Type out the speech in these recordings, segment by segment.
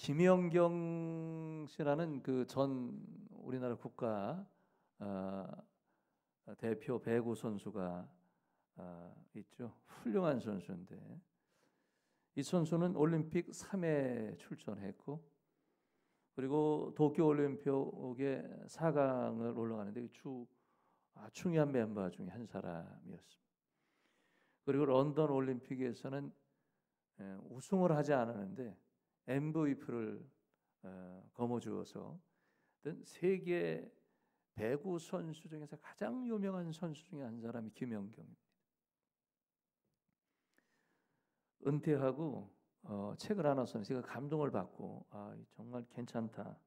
김연경 씨라는 그 전 우리나라 국가 대표 배구 선수가 있죠. 훌륭한 선수인데 이 선수는 올림픽 3회 출전했고 그리고 도쿄올림픽에 4강을 올라가는데 중요한 멤버 중에 한 사람이었습니다. 그리고 런던 올림픽에서는 우승을 하지 않았는데 MVP를 거머쥐어서 세계 배구 선수 중에서 가장 유명한 선수 중에 한 사람이 김연경입니다. 은퇴하고 책을 하나 써서 제가 감동을 받고 정말 괜찮다.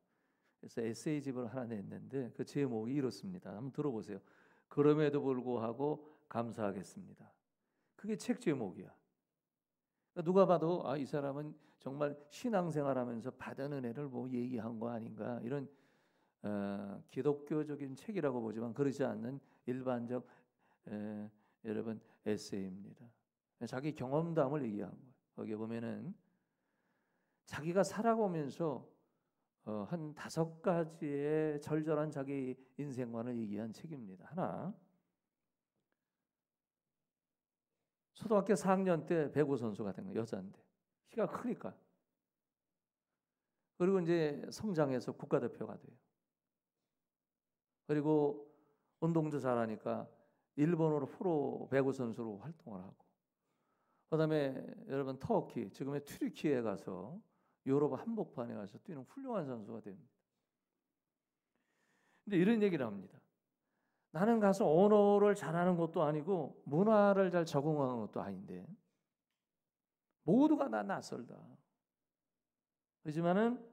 그래서 에세이집을 하나 냈는데 그 제목이 이렇습니다. 한번 들어보세요. 그럼에도 불구하고 감사하겠습니다. 그게 책 제목이야. 누가 봐도 이 사람은 정말 신앙생활하면서 받은 은혜를 뭐 얘기한 거 아닌가 이런 기독교적인 책이라고 보지만 그러지 않는 일반적 여러분 에세이입니다. 자기 경험담을 얘기한 거예요. 거기에 보면은 자기가 살아가면서 한 5가지의 절절한 자기 인생관을 얘기한 책입니다. 하나, 초등학교 4학년 때 배구 선수가 된 거예요. 여자인데 키가 크니까. 그리고 이제 성장해서 국가대표가 돼요. 그리고 운동도 잘하니까 일본어로 프로 배구 선수로 활동을 하고 그다음에 여러분 터키 지금의 튀르키예에 가서 유럽 한복판에 가서 뛰는 훌륭한 선수가 됩니다. 근데 이런 얘기를 합니다. 나는 가서 언어를 잘하는 것도 아니고 문화를 잘 적응하는 것도 아닌데 모두가 나 낯설다. 하지만은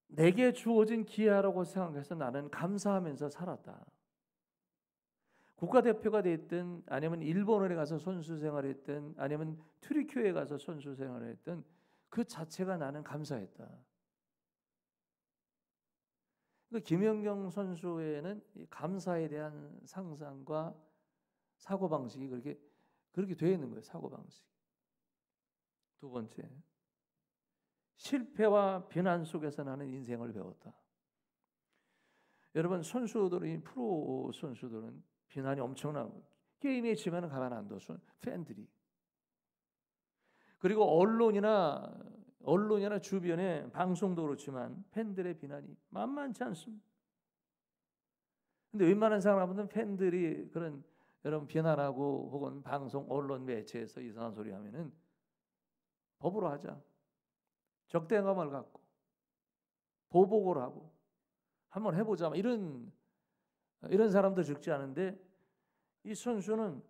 내게 주어진 기회라고 생각해서 나는 감사하면서 살았다. 국가대표가 됐든 아니면 일본에 가서 선수 생활했든 아니면 튀르키예에 가서 선수 생활했든 그 자체가 나는 감사했다. 그러니까 김연경 선수에는 감사에 대한 상상과 사고방식이 그렇게 되어 있는 거예요. 사고방식. 두 번째, 실패와 비난 속에서 나는 인생을 배웠다. 여러분 선수들이 프로 선수들은 비난이 엄청나고 게임에 지면 가만 안 둬. 팬들이. 그리고 언론이나 주변에 방송도 그렇지만 팬들의 비난이 만만치 않습니다. 근데 웬만한 사람들은 팬들이 그런 여러분 비난하고 혹은 방송 언론 매체에서 이상한 소리 하면은 법으로 하자. 적대감을 갖고 보복을 하고 한번 해보자. 이런 사람도 적지 않은데 이 선수는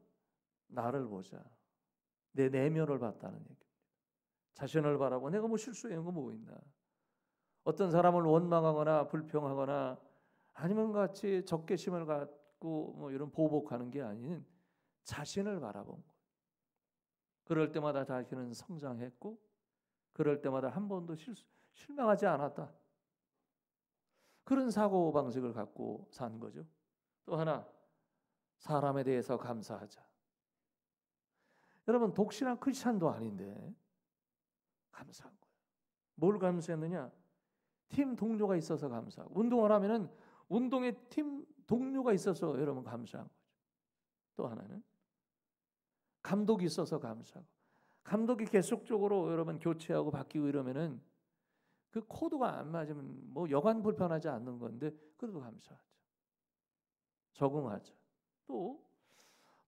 나를 보자. 내 내면을 봤다는 얘기입니다. 자신을 바라고 내가 뭐 실수한 거 뭐 있나. 어떤 사람을 원망하거나 불평하거나 아니면 같이 적개심을 갖고 뭐 이런 보복하는 게 아닌 자신을 바라본 거예요. 그럴 때마다 자신은 성장했고 그럴 때마다 한 번도 실망하지 않았다. 그런 사고방식을 갖고 산 거죠. 또 하나, 사람에 대해서 감사하자. 여러분 독실한 크리스찬도 아닌데 감사한 거예요. 뭘 감사했느냐? 팀 동료가 있어서 감사하고 운동을 하면은 운동에 팀 동료가 있어서 여러분 감사한 거죠. 또 하나는 감독이 있어서 감사하고 감독이 계속적으로 여러분 교체하고 바뀌고 이러면은 그 코드가 안 맞으면 뭐 여간 불편하지 않는 건데 그래도 감사하죠. 적응하죠. 또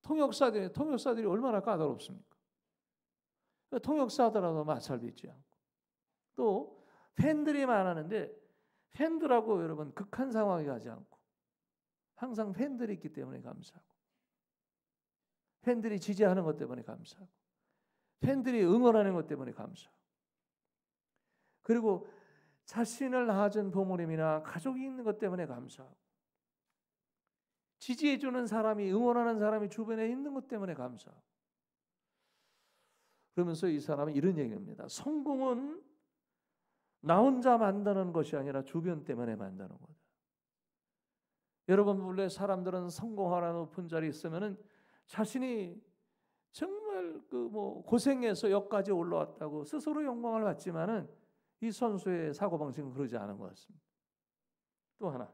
통역사들이 얼마나 까다롭습니까? 통역사들하고 마찰 빚지 않고 또 팬들이 많았는데 팬들하고 여러분 극한 상황에 가지 않고 항상 팬들이 있기 때문에 감사하고 팬들이 지지하는 것 때문에 감사하고 팬들이 응원하는 것 때문에 감사하고 그리고 자신을 낳아준 부모님이나 가족이 있는 것 때문에 감사하고 지지해주는 사람이 응원하는 사람이 주변에 있는 것 때문에 감사하고 그러면서 이 사람은 이런 얘기합니다. 성공은 나 혼자 만드는 것이 아니라 주변 때문에 만드는 거다. 여러분 원래 사람들은 성공하라 높은 자리에 있으면은 자신이 정말 정말 고생해서 여기까지 올라왔다고 스스로 영광을 받지만은 이 선수의 사고방식은 그러지 않은 것 같습니다. 또 하나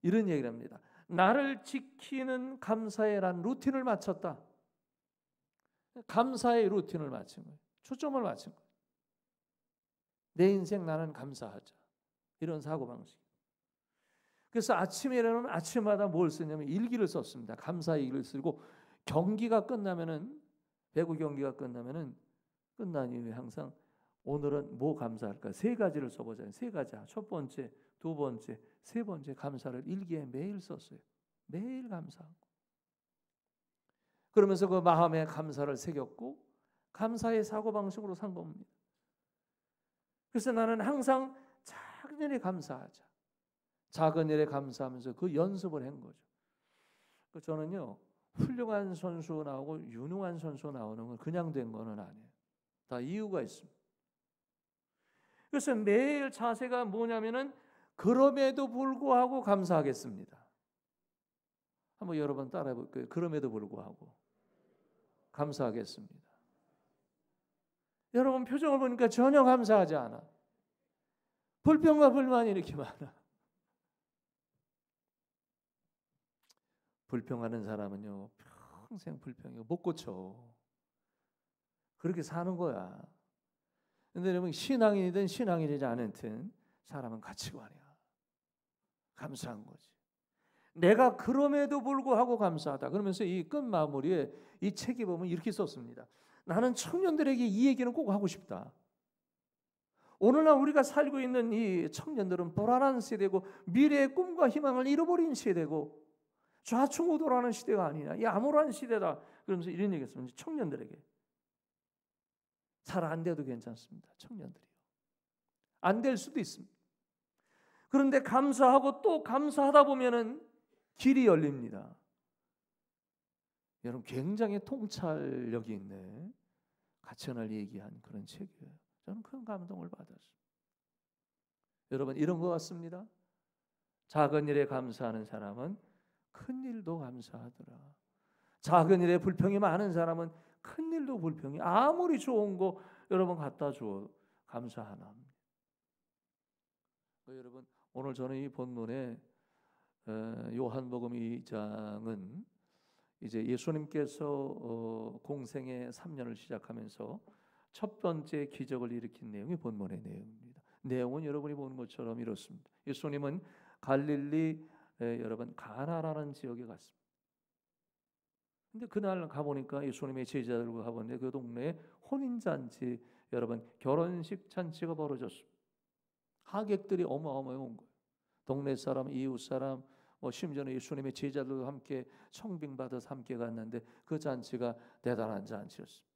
이런 얘기를 합니다. 나를 지키는 감사에란 루틴을 맞췄다. 감사의 루틴을 맞춘 거예요. 초점을 맞춘 거예요. 내 인생 나는 감사하자. 이런 사고방식. 그래서 아침에 일어나면 아침마다 뭘 쓰냐면 일기를 썼습니다. 감사의 일기를 쓰고 경기가 끝나면은 배구 경기가 끝나면은 끝난 이후에 항상 오늘은 뭐 감사할까? 세 가지를 써보자. 세 가지. 첫 번째, 두 번째, 세 번째 감사를 일기에 매일 썼어요. 매일 감사하고. 그러면서 그 마음에 감사를 새겼고 감사의 사고방식으로 산 겁니다. 그래서 나는 항상 작은 일에 감사하자. 작은 일에 감사하면서 그 연습을 한 거죠. 저는요, 훌륭한 선수 나오고 유능한 선수 나오는 건 그냥 된 거는 아니에요. 다 이유가 있습니다. 그래서 매일 자세가 뭐냐면은 그럼에도 불구하고 감사하겠습니다. 한번 여러분 따라해 볼게요. 그럼에도 불구하고 감사하겠습니다. 여러분 표정을 보니까 전혀 감사하지 않아. 불평과 불만이 이렇게 많아. 불평하는 사람은요 평생 불평이고 못 고쳐. 그렇게 사는 거야. 근데 여러분 신앙인이든 신앙인이지 않든 사람은 가치관이야. 감사한 거지. 내가 그럼에도 불구하고 감사하다. 그러면서 이 끝마무리에 이 책에 보면 이렇게 썼습니다. 나는 청년들에게 이 얘기는 꼭 하고 싶다. 오늘날 우리가 살고 있는 이 청년들은 불안한 세대고 미래의 꿈과 희망을 잃어버린 세대고 좌충우돌하는 시대가 아니냐. 이 암울한 시대다. 그러면서 이런 얘기했습니다. 청년들에게. 잘 안 돼도 괜찮습니다. 청년들이요. 안 될 수도 있습니다. 그런데 감사하고 또 감사하다 보면은 길이 열립니다. 여러분 굉장히 통찰력이 있네. 가천을 얘기한 그런 책이에요. 저는 큰 감동을 받았습니다. 여러분 이런 것 같습니다. 작은 일에 감사하는 사람은 큰 일도 감사하더라. 작은 일에 불평이 많은 사람은 큰 일도 불평이 아무리 좋은 거 여러분 갖다 줘 감사하나 합니다. 여러분 오늘 저는 이 본문에 요한복음 2장은 이제 예수님께서 공생의 3년을 시작하면서 첫 번째 기적을 일으킨 내용이 본문의 내용입니다. 내용은 여러분이 보는 것처럼 이렇습니다. 예수님은 갈릴리 여러분 가나라는 지역에 갔습니다. 근데 그날 가보니까 예수님의 제자들과 가보는데 그 동네에 혼인잔치 여러분 결혼식 잔치가 벌어졌습니다. 하객들이 어마어마해 온 거예요. 동네 사람, 이웃 사람, 심지어는 예수님의 제자들과 함께 청빙받아서 함께 갔는데 그 잔치가 대단한 잔치였습니다.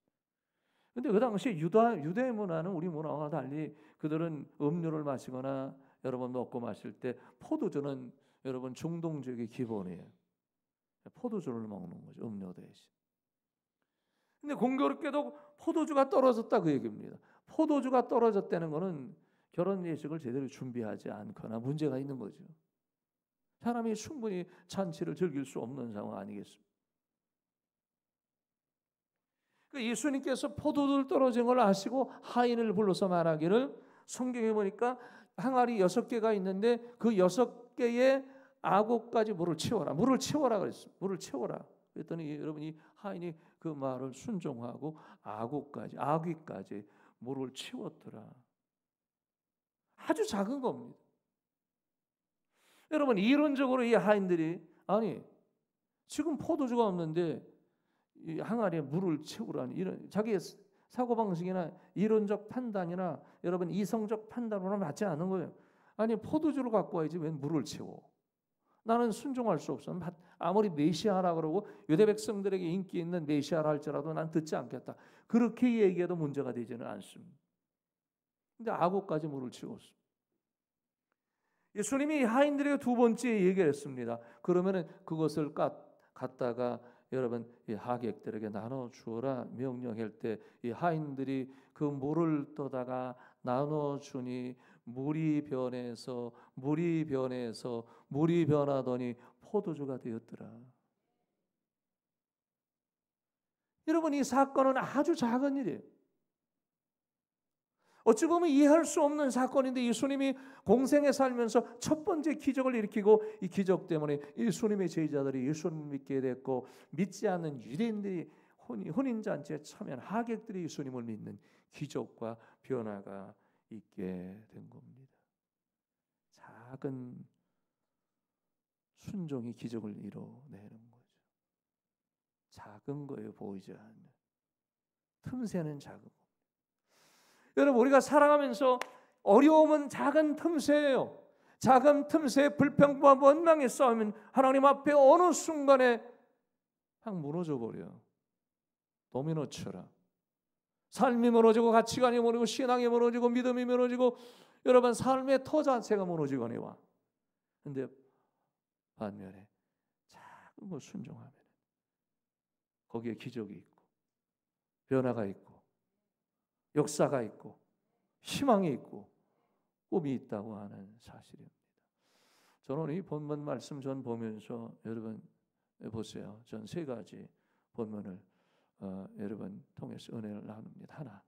근데 그 당시 유대 문화는 우리 문화와 달리 그들은 음료를 마시거나 여러분 먹고 마실 때 포도주는 여러분 중동 지역의 기본이에요. 포도주를 먹는 거죠. 음료 대신. 근데 공교롭게도 포도주가 떨어졌다 그 얘기입니다. 포도주가 떨어졌다는 거는 결혼 예식을 제대로 준비하지 않거나 문제가 있는 거죠. 사람이 충분히 잔치를 즐길 수 없는 상황 아니겠습니까? 예수님께서 포도주 떨어진 걸 아시고 하인을 불러서 말하기를 성경에 보니까 항아리 6개가 있는데 그 6개의 아구까지 물을 채워라. 물을 채워라 그랬습니다. 물을 채워라. 그랬더니 여러분 이 하인이 그 말을 순종하고 아귀까지 물을 채웠더라. 아주 작은 겁니다. 여러분 이론적으로 이 하인들이 아니 지금 포도주가 없는데 이 항아리에 물을 채우라니 이런 자기의 사고방식이나 이론적 판단이나 여러분 이성적 판단으로는 맞지 않는 거예요. 아니 포도주를 갖고 와야지 왜 물을 채워. 나는 순종할 수 없어. 아무리 메시아라 그러고 유대 백성들에게 인기 있는 메시아라 할지라도 난 듣지 않겠다. 그렇게 얘기해도 문제가 되지는 않습니다. 근데 아구까지 물을 채웠습니다. 예수님이 하인들에게 두 번째 얘기를 했습니다. 그러면은 그것을 갖다가 여러분 이 하객들에게 나눠 주어라 명령할 때 이 하인들이 그 물을 떠다가 나눠 주니 물이 변하더니 포도주가 되었더라. 여러분, 이 사건은 아주 작은 일이에요. 어찌 보면 이해할 수 없는 사건인데 예수님이 공생에 살면서 첫 번째 기적을 일으키고 이 기적 때문에 예수님의 제자들이 예수님을 믿게 됐고, 믿지 않는 유대인들이 혼인잔치에 참여한 하객들이 예수님을 믿는 기적과 변화가 있게 된 겁니다. 작은 순종이 기적을 이뤄내는 거죠. 작은 거예요, 보이지 않는. 틈새는 작은 거. 여러분, 우리가 살아가면서 어려움은 작은 틈새예요. 작은 틈새에 불평과 원망에 싸우면 하나님 앞에 어느 순간에 확 무너져 버려요. 도미노처럼. 삶이 무너지고 가치관이 무너지고 신앙이 무너지고 믿음이 무너지고 여러분 삶의 터 자체가 무너지거니 와. 근데 반면에 작은 거 순종하면 거기에 기적이 있고 변화가 있고 역사가 있고 희망이 있고 꿈이 있다고 하는 사실입니다. 저는 이 본문 말씀 전 보면서 여러분 보세요. 전 세 가지 본문을 여러분 통해서 은혜를 나눕니다. 하나,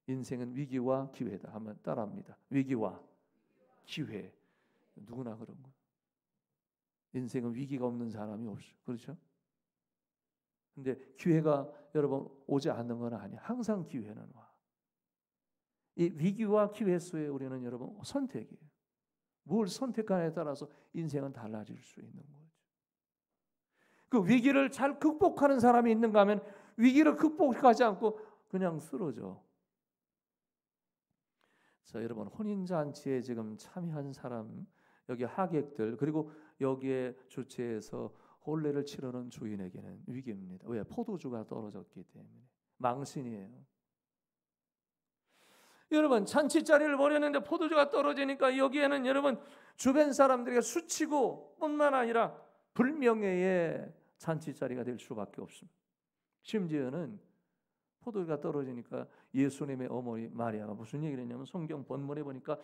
인생은 위기와 기회다. 한번 따라합니다. 위기와 기회. 누구나 그런 거. 인생은 위기가 없는 사람이 없어요. 그렇죠? 근데 기회가 여러분 오지 않는 건 아니야. 항상 기회는 와. 이 위기와 기회 속에 우리는 여러분 선택이에요. 뭘 선택하냐에 따라서 인생은 달라질 수 있는 거죠. 그 위기를 잘 극복하는 사람이 있는가 하면 위기를 극복하지 않고 그냥 쓰러져. 자, 여러분 혼인잔치에 지금 참여한 사람, 여기 하객들, 그리고 여기에 주최해서 혼례를 치르는 주인에게는 위기입니다. 왜? 포도주가 떨어졌기 때문에. 망신이에요. 여러분 잔치자리를 벌였는데 포도주가 떨어지니까 여기에는 여러분 주변 사람들에게 수치고 뿐만 아니라 불명예의 잔치자리가 될 수밖에 없습니다. 심지어는 포도주가 떨어지니까 예수님의 어머니 마리아가 무슨 얘기를 했냐면 성경 본문에 보니까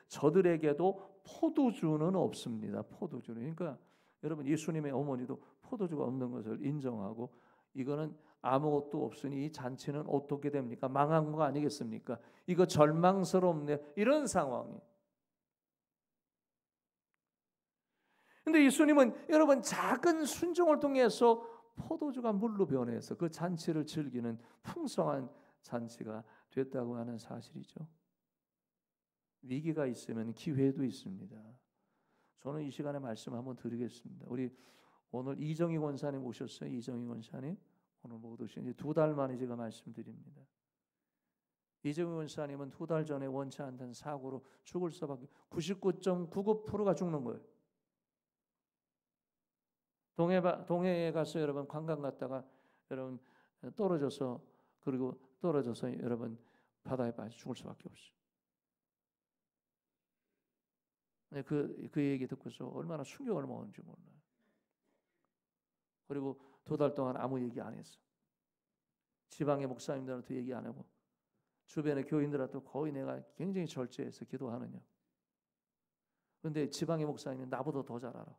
저들에게도 포도주는 없습니다. 포도주는. 그러니까 여러분 예수님의 어머니도 포도주가 없는 것을 인정하고 이거는 아무것도 없으니 이 잔치는 어떻게 됩니까? 망한 거 아니겠습니까? 이거 절망스럽네. 이런 상황이. 근데 예수님은 여러분 작은 순종을 통해서 포도주가 물로 변해서 그 잔치를 즐기는 풍성한 잔치가 됐다고 하는 사실이죠. 위기가 있으면 기회도 있습니다. 저는 이 시간에 말씀 한번 드리겠습니다. 우리 오늘 이정희 권사님 오셨어요. 이정희 권사님 오늘 못 오신 지 2달 만에 제가 말씀드립니다. 이정희 권사님은 2달 전에 원치 않던 사고로 죽을 수밖에 99.99%가 죽는 거예요. 동해에 가서 여러분 관광 갔다가 여러분 떨어져서 여러분 바다에 빠져 죽을 수밖에 없어요. 그 얘기 듣고서 얼마나 충격을 먹었는지 몰라요. 그리고 2달 동안 아무 얘기 안 했어. 지방의 목사님들한테 얘기 안 하고 주변의 교인들한테 거의 내가 굉장히 절제해서 기도하느냐. 그런데 지방의 목사님은 나보다 더 잘 알아.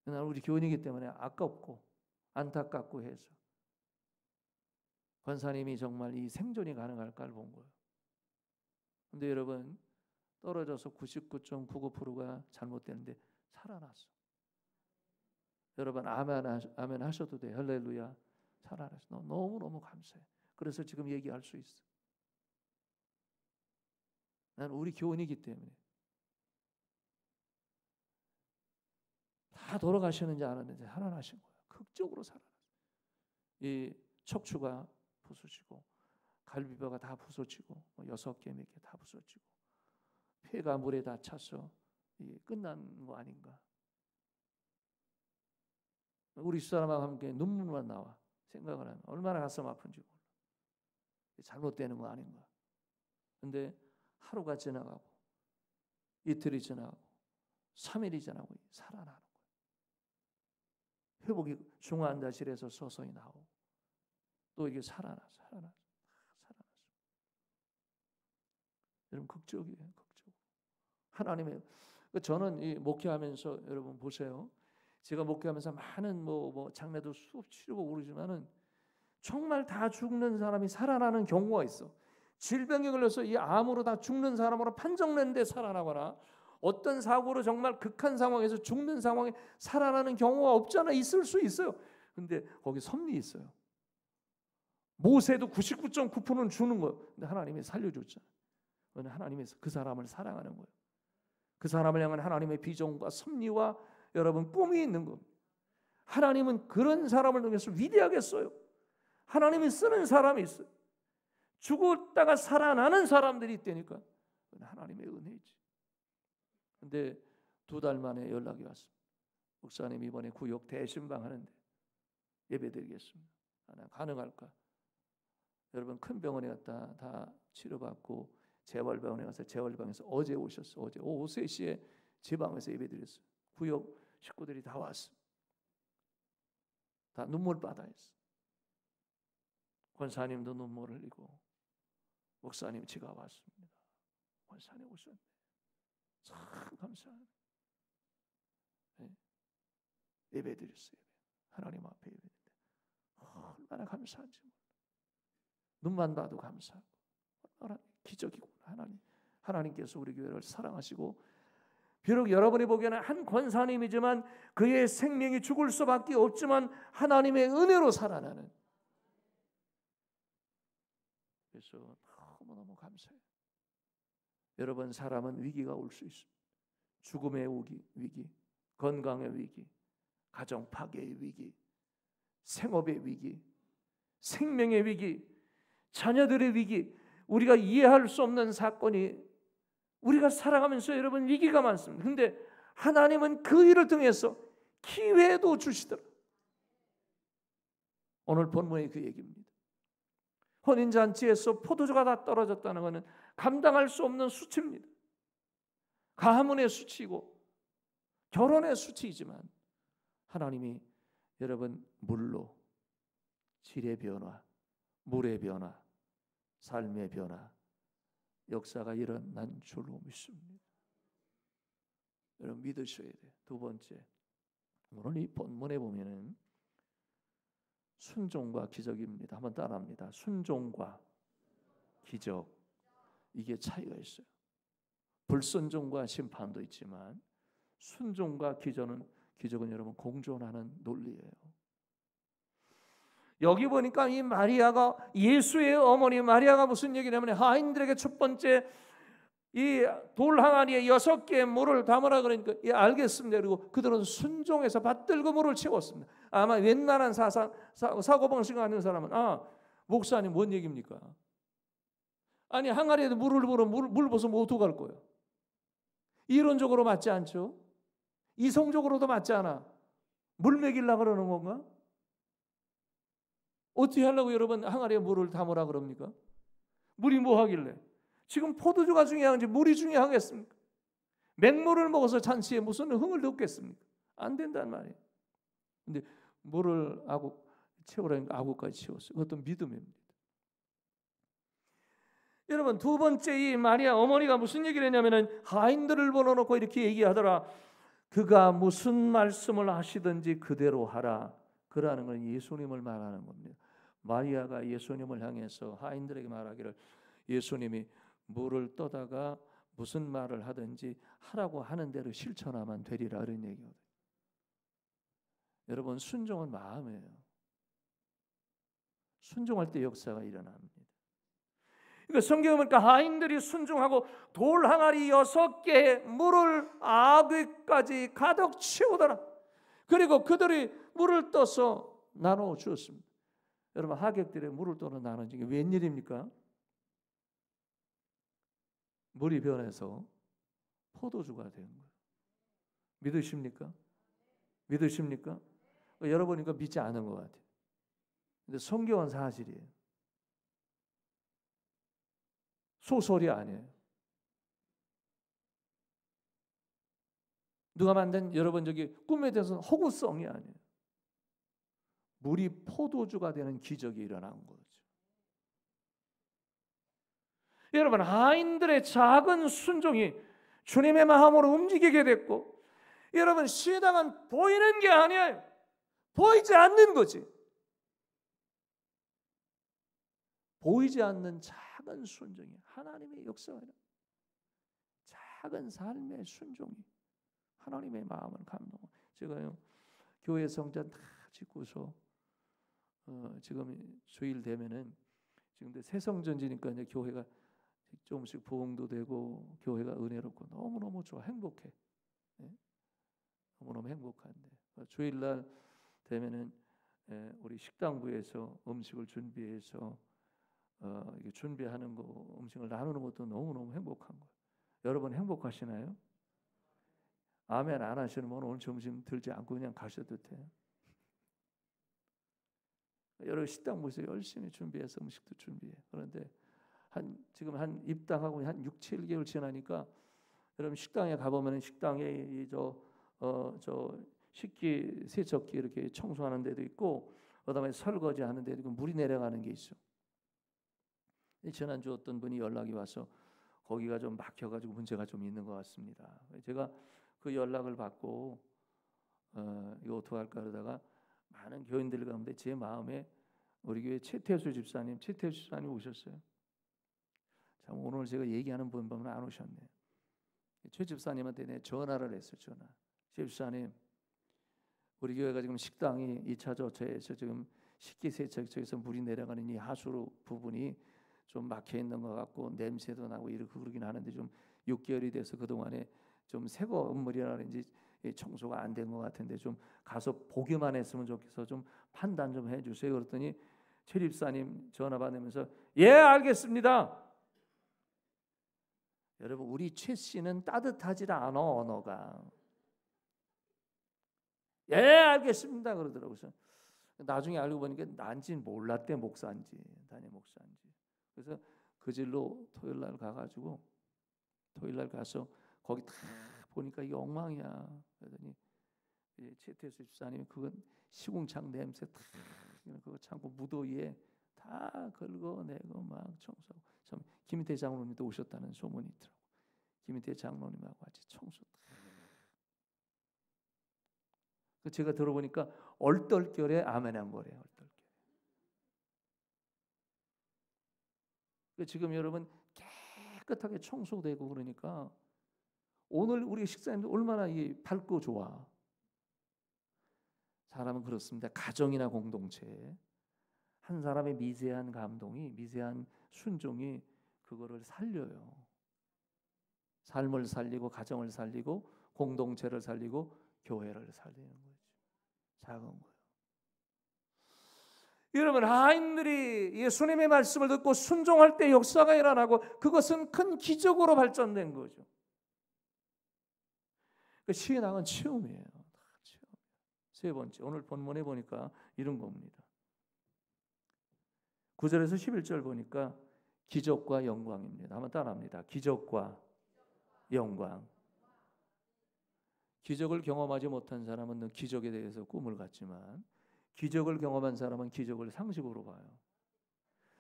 나는 우리 교인이기 때문에 아깝고 안타깝고 해서 권사님이 정말 이 생존이 가능할까를 본 거예요. 근데 여러분 떨어져서 99.99%가 잘못되는데 살아났어. 여러분 아멘 하셔도 돼요. 할렐루야. 살아났어. 너무너무 감사해. 그래서 지금 얘기할 수 있어. 난 우리 교인이기 때문에 다 돌아가시는지 알았는데 살아나신 거예요. 극적으로 살아났어요. 이 척추가 부서지고 갈비뼈가 다 부서지고 6개 몇 개 다 부서지고 폐가 물에 다 차서 끝난 거 아닌가. 우리 사람하고 함께 눈물만 나와. 생각을 하면 얼마나 가슴 아픈지 몰라. 잘못되는 거 아닌가. 근데 하루가 지나가고 이틀이 지나가고 3일이 지나고 살아나는 거예요. 회복이 중환자실에서 서서히 나오고 또 이게 살아났어. 여러분 극적이에요. 극적. 하나님의 저는 이 목회하면서 여러분 보세요. 제가 목회하면서 많은 장례도 수업 치르고 그러지만은 정말 다 죽는 사람이 살아나는 경우가 있어. 질병에 걸려서 이 암으로 다 죽는 사람으로 판정된데 살아나거나 어떤 사고로 정말 극한 상황에서 죽는 상황에 살아나는 경우가 없잖아. 있을 수 있어요. 근데 거기 섭리 있어요. 모세도 99.9%는 죽는 거예요. 근데 하나님이 살려줬잖아요. 하나님이 그 사람을 사랑하는 거예요. 그 사람을 향한 하나님의 비전과 섭리와 여러분 꿈이 있는 겁니다. 하나님은 그런 사람을 통해서 위대하게 써요. 하나님이 쓰는 사람이 있어요. 죽었다가 살아나는 사람들이 있다니까. 하나님의 은혜이지. 근데 2달 만에 연락이 왔습니다. 목사님 이번에 구역 대신방 하는데 예배드리겠습니다. 가능할까? 여러분 큰 병원에 갔다 다 치료받고 재활병원에 가서 재활병에서 어제 오셨어. 어제 오후 3시에 제 방에서 예배드렸어요. 구역 식구들이 다 왔어. 다 눈물바다였어. 권사님도 눈물 흘리고 목사님 제가 왔습니다. 권사님 오셨네. 참 감사합니다. 네. 예배드렸어요. 하나님 앞에 예배드렸는데 얼마나 감사한지 몰라. 눈만 봐도 감사하고 얼마나 기적이구나. 하나님께서 우리 교회를 사랑하시고 비록 여러분이 보기에는 한 권사님이지만 그의 생명이 죽을 수밖에 없지만 하나님의 은혜로 살아나는. 그래서 너무너무 감사해요. 여러분 사람은 위기가 올 수 있습니다. 죽음의 위기, 건강의 위기, 가정 파괴의 위기, 생업의 위기, 생명의 위기, 자녀들의 위기, 우리가 이해할 수 없는 사건이 우리가 살아가면서 여러분 위기가 많습니다. 그런데 하나님은 그 일을 통해서 기회도 주시더라. 오늘 본문의 그 얘기입니다. 혼인잔치에서 포도주가 다 떨어졌다는 것은 감당할 수 없는 수치입니다. 가문의 수치이고 결혼의 수치이지만 하나님이 여러분 물로 질의 변화, 물의 변화, 삶의 변화, 역사가 일어난 줄로 믿습니다. 여러분 믿으셔야 돼요. 2번째, 오늘 이 본문에 보면은 순종과 기적입니다. 한번 따라합니다. 순종과 기적, 이게 차이가 있어요. 불순종과 심판도 있지만 순종과 기적은 여러분 공존하는 논리예요. 여기 보니까 이 마리아가, 예수의 어머니 마리아가 무슨 얘기냐면 하인들에게 첫 번째 이 돌 항아리에 6개의 물을 담으라 그러니까 알겠습니다. 그리고 그들은 순종해서 받들고 물을 채웠습니다. 아마 웬만한 사고방식 아는 사람은 목사님 뭔 얘기입니까? 아니 항아리에도 물을 부어 물 부어서 어떡할 거예요? 이론적으로 맞지 않죠? 이성적으로도 맞지 않아. 물 먹이려고 그러는 건가? 어떻게 하려고 여러분 항아리에 물을 담으라 그럽니까? 물이 뭐 하길래? 지금 포도주가 중요한지 물이 중요하겠습니까? 맹물을 먹어서 잔치에 무슨 흥을 돋겠습니까? 안 된단 말이에요. 근데 물을 채우라니까 아구까지 채웠어요. 그것도 믿음입니다. 여러분 2번째 이 마리아 어머니가 무슨 얘기를 했냐면은 하인들을 불러놓고 이렇게 얘기하더라. 그가 무슨 말씀을 하시든지 그대로 하라. 그라는 건 예수님을 말하는 겁니다. 마리아가 예수님을 향해서 하인들에게 말하기를 예수님이 물을 떠다가 무슨 말을 하든지 하라고 하는 대로 실천하면 되리라 이런 얘기거든요. 여러분 순종은 마음이에요. 순종할 때 역사가 일어납니다. 그러니까 성경에 보니까 하인들이 순종하고 돌 항아리 6개의 물을 아귀까지 가득 채우더라. 그리고 그들이 물을 떠서 나눠 주었습니다. 여러분 하객들의 물을 떠서 나누는 게 웬일입니까? 물이 변해서 포도주가 된 거예요. 믿으십니까? 믿으십니까? 여러분 이거 믿지 않은 것 같아요. 근데 성경은 사실이에요. 소설이 아니에요. 누가 만든 여러분 꿈에 대해서는 허구성이 아니에요. 물이 포도주가 되는 기적이 일어난 거죠. 여러분 하인들의 작은 순종이 주님의 마음으로 움직이게 됐고 여러분, 신앙은 보이는 게 아니에요. 보이지 않는 거지. 보이지 않는 작은 순종이 하나님의 역사가 작은 삶의 순종이 하나님의 마음을 감동. 제가요 교회 성전 다 짓고서 지금 주일 되면은 지금 새 성전 지니까 이제 교회가 조금씩 부흥도 되고 교회가 은혜롭고 너무너무 좋아. 행복해. 네? 너무너무 행복한데 주일날 되면은 우리 식당부에서 음식을 준비해서 이게 준비하는 거 음식을 나누는 것도 너무너무 행복한 거예요. 여러분 행복하시나요? 아멘 안 하시는 분은 오늘 점심 들지 않고 그냥 가셔도 돼요. 여러 식당부에서 열심히 준비해서 음식도 준비해. 그런데 지금 입당하고 한 6, 7개월 지나니까 여러분 식당에 가보면 식당에 저 식기 세척기 이렇게 청소하는 데도 있고 그다음에 설거지 하는 데도 있고 물이 내려가는 게 있어. 지난주 어떤 분이 연락이 와서 거기가 좀 막혀가지고 문제가 좀 있는 것 같습니다. 제가 그 연락을 받고 이거 어떡할까 그러다가 많은 교인들 가운데 제 마음에 우리 교회 최태수 집사님 오셨어요. 참 오늘 제가 얘기하는 분 보면 안 오셨네요. 최 집사님한테 내 전화를 했어요. 최 집사님, 우리 교회가 지금 식당이 2차 저차에서 지금 식기세척소에서 물이 내려가는 이 하수 부분이 좀 막혀 있는 것 같고 냄새도 나고 이렇게 그러긴 하는데 좀 6개월이 돼서 그 동안에 좀 새거 건물이라든지 청소가 안 된 것 같은데 좀 가서 보기만 했으면 좋겠어 좀 판단 좀 해주세요. 그랬더니 최 집사님 전화 받으면서 예 알겠습니다. 여러분 우리 최 씨는 따뜻하지 않아 언어가. 예 알겠습니다 그러더라고요. 나중에 알고 보니까 난진 몰랐대 목사인지 담임 목사인지. 그래서 그 질로 토요일 날 가가지고 토요일 날 가서 거기 다 보니까 이게 엉망이야. 그러더니 최태수 집사님이 그건 시궁창 냄새 다 그거 참고 무더위에 다 긁어내고 막 청소하고 참 김희태 장로님도 오셨다는 소문이 있더라고. 김희태 장로님하고 같이 청소 다. 제가 들어보니까 얼떨결에 아멘한 거래요. 얼떨결에. 지금 여러분 깨끗하게 청소되고 그러니까 오늘 우리 식사님들 얼마나 밝고 좋아. 사람은 그렇습니다. 가정이나 공동체 한 사람의 미세한 감동이 미세한 순종이 그거를 살려요. 삶을 살리고 가정을 살리고 공동체를 살리고 교회를 살리는 거죠. 작은 거예요. 여러분 하인들이 예수님의 말씀을 듣고 순종할 때 역사가 일어나고 그것은 큰 기적으로 발전된 거죠. 신앙은 체험이에요. 세 번째 오늘 본문에 보니까 이런 겁니다. 9절에서 11절 보니까 기적과 영광입니다. 한번 따라합니다. 기적과 영광. 기적을 경험하지 못한 사람은 기적에 대해서 꿈을 갖지만 기적을 경험한 사람은 기적을 상식으로 봐요.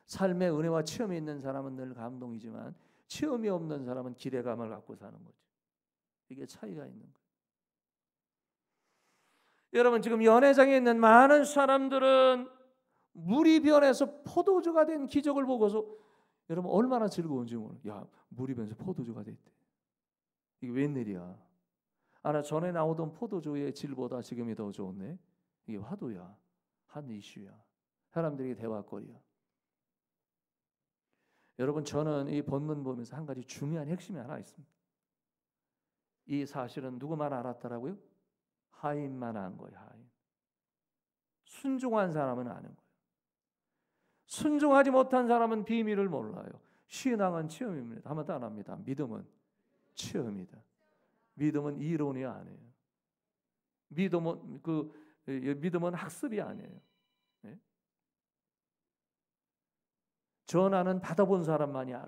삶의 은혜와 체험이 있는 사람은 늘 감동이지만 체험이 없는 사람은 기대감을 갖고 사는 거죠. 이게 차이가 있는 거예요. 여러분 지금 연회장에 있는 많은 사람들은 물이 변해서 포도주가 된 기적을 보고서 여러분 얼마나 즐거운지 몰라요. 야 물이 변해서 포도주가 됐대. 이게 웬일이야. 나 전에 나오던 포도주의 질보다 지금이 더 좋네. 이게 화두야. 한 이슈야. 사람들에게 대화거리야. 여러분 저는 이 본문 보면서 한 가지 중요한 핵심이 하나 있습니다. 이 사실은 누구만 알았더라고요? 하인만 안 거예요. 하인. 순종한 사람은 아는 거예요. 순종하지 못한 사람은 비밀을 몰라요. 신앙은 체험입니다. 한번 따라합니다. 믿음은 체험이다. 믿음은 이론이 아니에요. 믿음은 학습이 아니에요. 네? 전하는 받아본 사람만이 알아.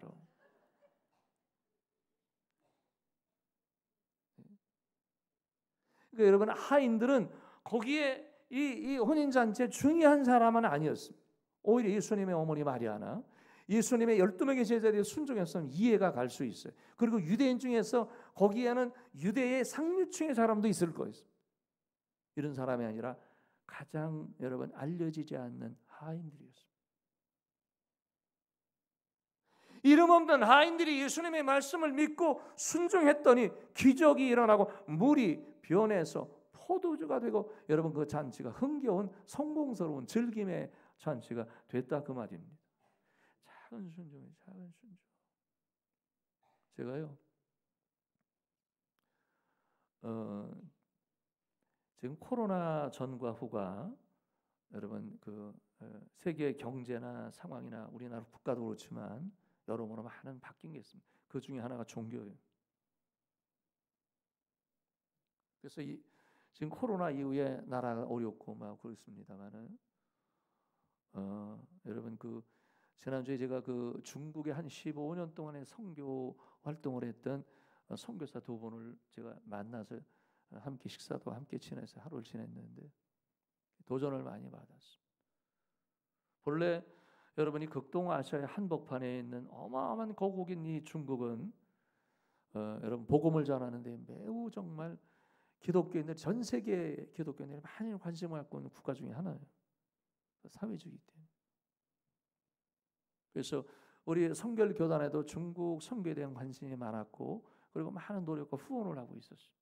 그러니까 여러분 하인들은 거기에 이 혼인잔치에 중요한 사람은 아니었습니다. 오히려 예수님의 어머니 마리아나 예수님의 12명의 제자들이 순종했으면 이해가 갈 수 있어요. 그리고 유대인 중에서 거기에는 유대의 상류층의 사람도 있을 거예요. 이런 사람이 아니라 가장 여러분 알려지지 않는 하인들이었습니다. 이름 없는 하인들이 예수님의 말씀을 믿고 순종했더니 기적이 일어나고 물이 변해서 포도주가 되고 여러분 그 잔치가 흥겨운 성공스러운 즐김의 잔치가 됐다 그 말입니다. 작은 순종이 작은 순종. 제가요 지금 코로나 전과 후가 여러분 그 세계 경제나 상황이나 우리나라 국가도 그렇지만 여러모로 많은 바뀐 게 있습니다. 그 중에 하나가 종교예요. 그래서 지금 코로나 이후에 나라가 어렵고 막 그렇습니다만은 여러분 그 지난주에 제가 그 중국에 한 15년 동안의 선교 활동을 했던 선교사 두 분을 제가 만나서 함께 식사도 함께 지내서 하루를 지냈는데 도전을 많이 받았습니다. 본래 여러분이 극동아시아의 한복판에 있는 어마어마한 거국인 이 중국은 여러분 복음을 전하는데 매우 정말 기독교인들 전 세계 기독교인들이 많이 관심을 갖고 있는 국가 중에 하나예요. 사회주의 때문에. 그래서 우리 성결 교단에도 중국 선교에 대한 관심이 많았고 그리고 많은 노력과 후원을 하고 있었어요.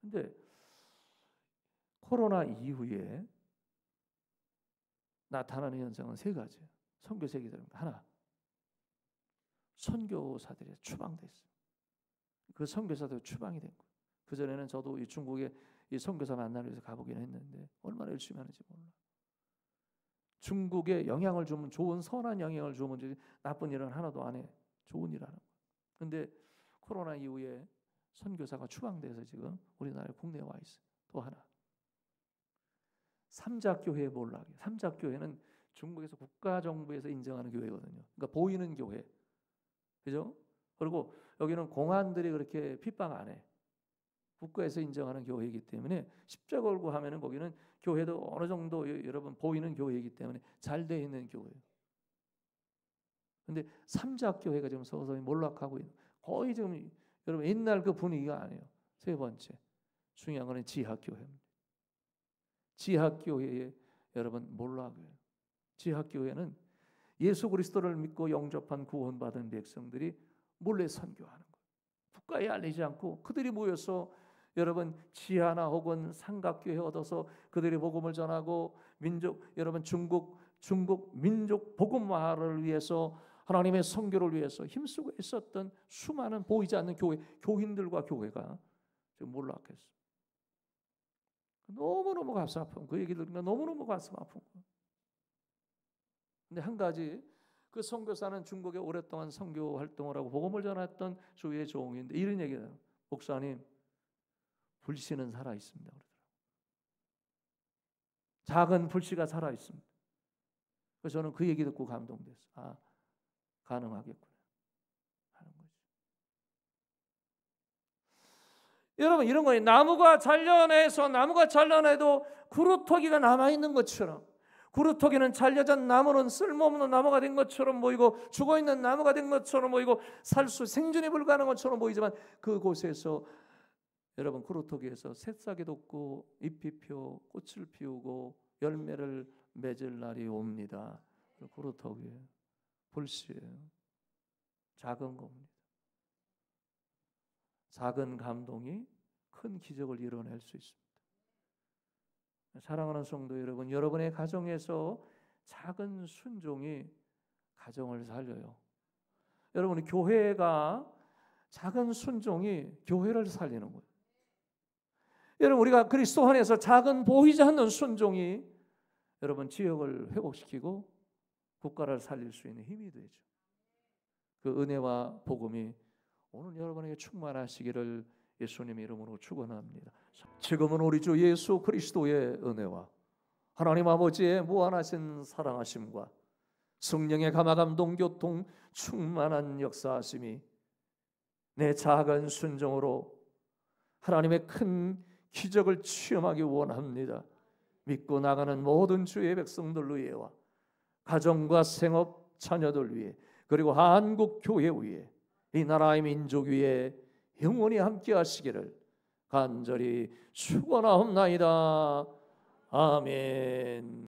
근데 코로나 이후에 나타나는 현상은 세 가지예요. 선교 세계들입니다. 하나, 선교사들이 추방됐어요. 그 선교사들 추방이 된 거예요. 그 전에는 저도 이 중국에 이 선교사 만나기 위해서 가보긴 했는데 얼마나 열심히 하는지 몰라. 중국에 영향을 주면 좋은 선한 영향을 주면 나쁜 일은 하나도 안 해. 좋은 일 하는 거예요. 근데 코로나 이후에 선교사가 추방돼서 지금 우리나라 국내에 와 있어요. 또 하나. 삼작교회 몰락이에요. 삼작교회는 중국에서 국가정부에서 인정하는 교회거든요. 그러니까 보이는 교회. 그죠? 그리고 여기는 공안들이 그렇게 핍박 안 해. 국가에서 인정하는 교회이기 때문에 십자가 걸고 하면은 거기는 교회도 어느 정도 여러분 보이는 교회이기 때문에 잘 돼 있는 교회예요. 근데 삼작교회가 지금 서서히 몰락하고 있는 거의 지금 여러분 옛날 그 분위기가 아니에요. 세 번째 중요한 거는 지하교회입니다. 지하교회에 여러분 몰락이에요. 지하교회는 예수 그리스도를 믿고 영접한 구원받은 백성들이 몰래 선교하는 거예요. 국가에 알리지 않고 그들이 모여서 여러분 지하나 혹은 삼각교회 얻어서 그들이 복음을 전하고 여러분 중국 민족 복음화를 위해서 하나님의 선교를 위해서 힘쓰고 있었던 수많은 보이지 않는 교인들과 교회가 지금 몰락했어요. 너무너무 가슴 아픈 그 얘기 들으니까 너무너무 가슴 아픈 거예요. 근데 한 가지 그 선교사는 중국에 오랫동안 선교 활동을 하고 복음을 전했던 주의 종인데 이런 얘기예요. 목사님 불씨는 살아 있습니다. 작은 불씨가 살아 있습니다. 그래서 저는 그 얘기 듣고 감동됐어요. 아 가능하겠구나 하는 거죠. 여러분 이런 거예요. 나무가 잘려내도 구루터기가 남아 있는 것처럼. 구루터기는 잘려진 나무는 쓸모없는 나무가 된 것처럼 보이고 죽어있는 나무가 된 것처럼 보이고 생존이 불가능한 것처럼 보이지만 그곳에서 여러분 구루터기에서 새싹이 돋고 잎이 펴 꽃을 피우고 열매를 맺을 날이 옵니다. 구루터기예요. 불씨예요. 작은 겁니다. 작은 감동이 큰 기적을 이뤄낼 수 있습니다. 사랑하는 성도 여러분, 여러분의 가정에서 작은 순종이 가정을 살려요. 여러분 교회가 작은 순종이 교회를 살리는 거예요. 여러분 우리가 그리스도 안에서 작은 보이지 않는 순종이 여러분 지역을 회복시키고 국가를 살릴 수 있는 힘이 되죠. 그 은혜와 복음이 오늘 여러분에게 충만하시기를 예수님의 이름으로 축원합니다. 지금은 우리 주 예수 그리스도의 은혜와 하나님 아버지의 무한하신 사랑하심과 성령의 감화감동 교통 충만한 역사하심이 내 작은 순종으로 하나님의 큰 기적을 체험하기 원합니다. 믿고 나가는 모든 주의 백성들 위에와 가정과 생업 자녀들 위해 그리고 한국 교회 위에 이 나라의 민족 위에 영원히 함께 하시기를 간절히 축원하옵나이다. 아멘.